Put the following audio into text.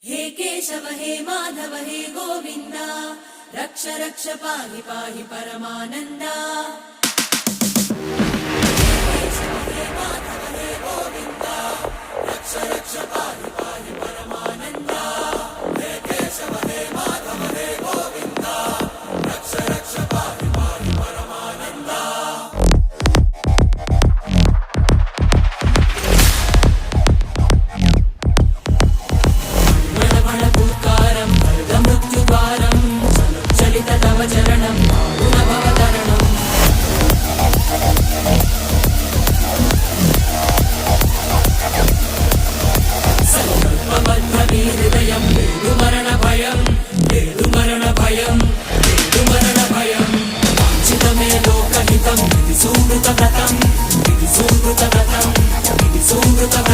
हे केशव हे माधव हे गोविन्द रक्ष रक्ष पाहि पाहि परमानन्दा। हे केशव हे माधव हे गोविन्द रक्ष रक्ष पाहि पाहि परमानन्दा। हे केशव हे माधव हे गोविन्द रक्ष रक्ष पाहि पाहि परमानन्दा। चरणं गुणभवतरणम् संकल्पबद्धहृदयं मरणभयं मरणभयं मरणभयं वाञ्छितमे लोकहितं विधि सुकृतव्रतं विधि सुकृतव्रतं विधि सुकृतव्रतं।